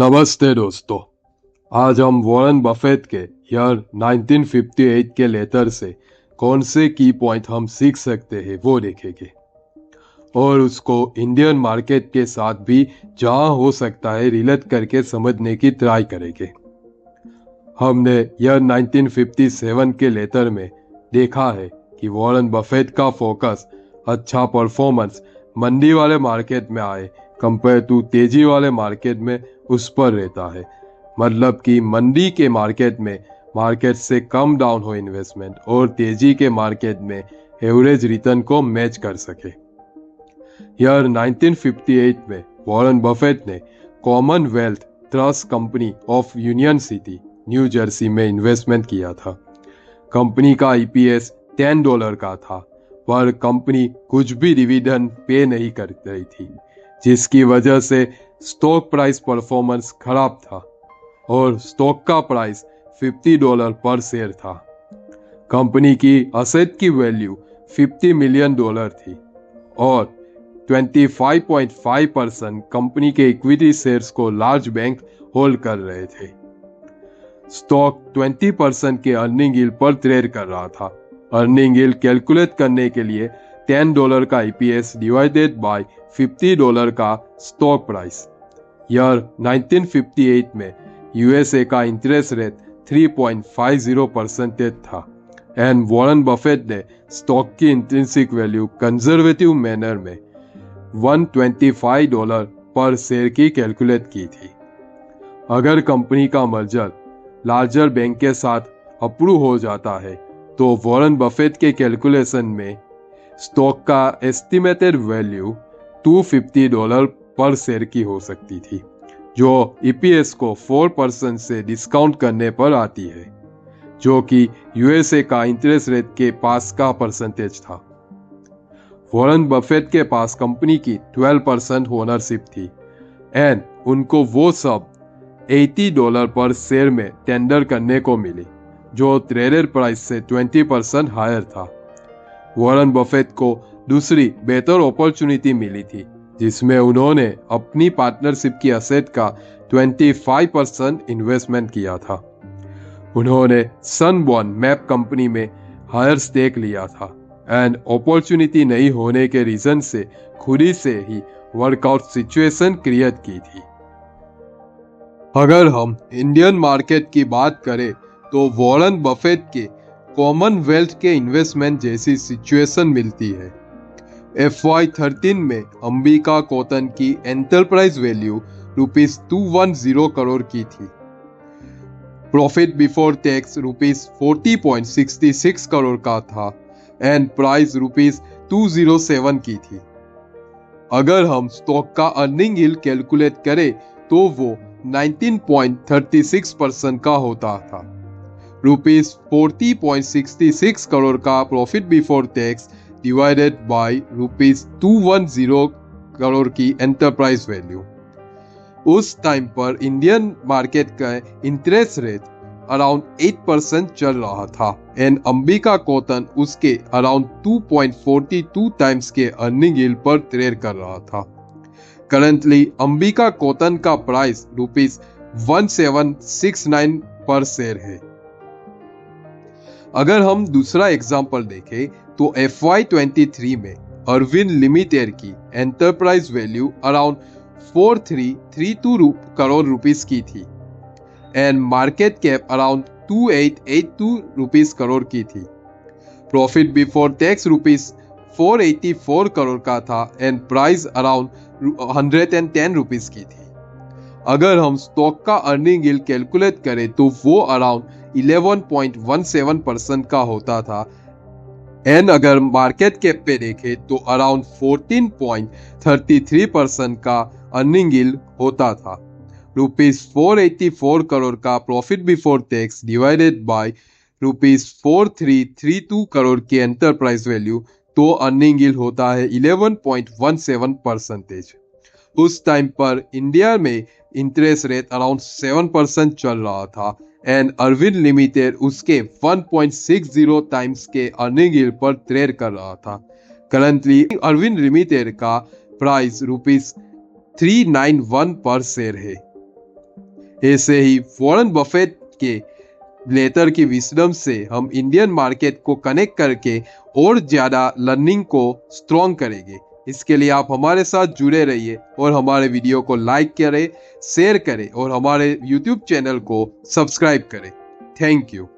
नमस्ते दोस्तों। आज हम वॉरेन बफेट के ईयर 1958 के लेटर से कौन से की पॉइंट हम सीख सकते हैं वो देखेंगे और उसको इंडियन मार्केट के साथ भी जहां हो सकता है रिलेट करके समझने की ट्राई करेंगे। हमने ईयर 1957 के लेटर में देखा है कि वॉरेन बफेट का फोकस अच्छा परफॉर्मेंस मंदी वाले मार्केट में आए कंपेयर टू तेजी वाले मार्केट में उस पर रहता है। मतलब कि मंदी के मार्केट में मार्केट से कम डाउन हो इन्वेस्टमेंट और तेजी के मार्केट में एवरेज रिटर्न को मैच कर सके। ईयर 1958 में वॉरेन बफेट ने Commonwealth trust company of union city new Jersey में इन्वेस्टमेंट किया था। कंपनी का ईपीएस $10 का था, पर कंपनी कुछ भी डिविडेंड पे नहीं कर रही थी, जिसकी वजह से स्टॉक प्राइस परफॉर्मेंस खराब था और स्टॉक का प्राइस $50 पर शेयर था। कंपनी की असेट की वैल्यू $50 मिलियन थी और 25.5% कंपनी के इक्विटी शेयर्स को लार्ज बैंक होल्ड कर रहे थे। स्टॉक 20% के अर्निंग यील्ड पर ट्रेड कर रहा था। अर्निंग यील्ड कैलकुलेट करने के लिए $10 का ईपीएस डिवाइडेड बाय $50 का स्टॉक प्राइस। ईयर 1958 में यूएसए का इंटरेस्ट रेट 3.50% था एंड वॉरेन बफेट ने स्टॉक की इंट्रिंसिक वैल्यू कंजर्वेटिव मैनर में $125 पर शेयर की कैलकुलेट की थी। अगर कंपनी का मर्जर लार्जर बैंक के साथ अप्रूव हो जाता है तो वॉरेन बफेट के कैलकुलेशन में स्टॉक का एस्टिमेटेड वैल्यू $250 पर शेयर की हो सकती थी, जो ईपीएस को 4% से डिस्काउंट करने पर आती है, जो कि यूएसए का इंटरेस्ट रेट के पास का परसेंटेज था। वॉरेन बफेट के पास कंपनी की 12% ओनरशिप थी एंड उनको वो सब $80 पर शेयर में टेंडर करने को मिली, जो ट्रेडेड प्राइस से 20% हायर था। वॉरेन बफेट को दूसरी बेहतर अपॉर्चुनिटी मिली थी, जिसमें उन्होंने अपनी पार्टनरशिप की असेट का 25% इन्वेस्टमेंट किया था। उन्होंने सनबॉर्न मैप कंपनी में हायर स्टेक लिया था एंड अपॉर्चुनिटी नहीं होने के रीजन से खुद ही से ही वर्कआउट सिचुएशन क्रिएट की थी। अगर हम इंडियन मार्केट की बात करें तो वॉरेन बफेट के कॉमनवेल्थ के इन्वेस्टमेंट जैसी सिचुएशन मिलती है। FY13 में अंबिका कॉटन की एंटरप्राइज वैल्यू ₹210 करोड़ की थी। प्रॉफिट बिफोर टैक्स ₹40.66 करोड़ का था एंड प्राइस ₹207 की थी। अगर हम स्टॉक का अर्निंग यील्ड कैलकुलेट करें तो वो 19.36% का होता था। ₹40.66 करोड़ का profit before tax divided by ₹210 crore की एंटरप्राइज वैल्यू। उस टाइम पर इंडियन मार्केट का इंटरेस्ट रेट अराउंड 8% चल रहा था एंड अंबिका कॉटन उसके अराउंड 2.42 टाइम्स के अर्निंग यील्ड पर ट्रेड कर रहा था। करंटली अंबिका कॉटन का प्राइस ₹1769 पर शेयर है। अगर हम दूसरा एग्जांपल देखें तो FY23 में अरविंद लिमिटेड की enterprise value around 4332 crore rupees की थी and market cap around 2882 rupees crore की थी। प्रॉफिट बिफोर टैक्स ₹484 करोड़ का था एंड प्राइस अराउंड 110 रुपीस की थी। अगर हम स्टॉक का अर्निंग यील्ड कैलकुलेट करें तो वो अराउंड 11.17% का होता था एंड अगर मार्केट कैप पे देखें तो अराउंड 14.33% का अर्निंग यील्ड होता था। ₹484 करोड़ का profit before tax divided by ₹4332 crore की एंटरप्राइज वैल्यू, तो अर्निंग यील्ड होता है 11.17%। उस टाइम पर इंडिया में इंटरेस्ट रेट अराउंड 7% चल रहा था एंड अरविंद लिमिटेड उसके 1.60 टाइम्स के अर्निंग यील्ड पर ट्रेड कर रहा था। करंटली अरविंद लिमिटेड का प्राइस ₹391 पर शेयर है। ऐसे ही वॉरेन बफेट के लेटर की विजडम से हम इंडियन मार्केट को कनेक्ट करके और ज़्यादा लर्निंग को स्ट्रॉन्ग करेंगे। इसके लिए आप हमारे साथ जुड़े रहिए और हमारे वीडियो को लाइक करें, शेयर करें और हमारे यूट्यूब चैनल को सब्सक्राइब करें। Thank you.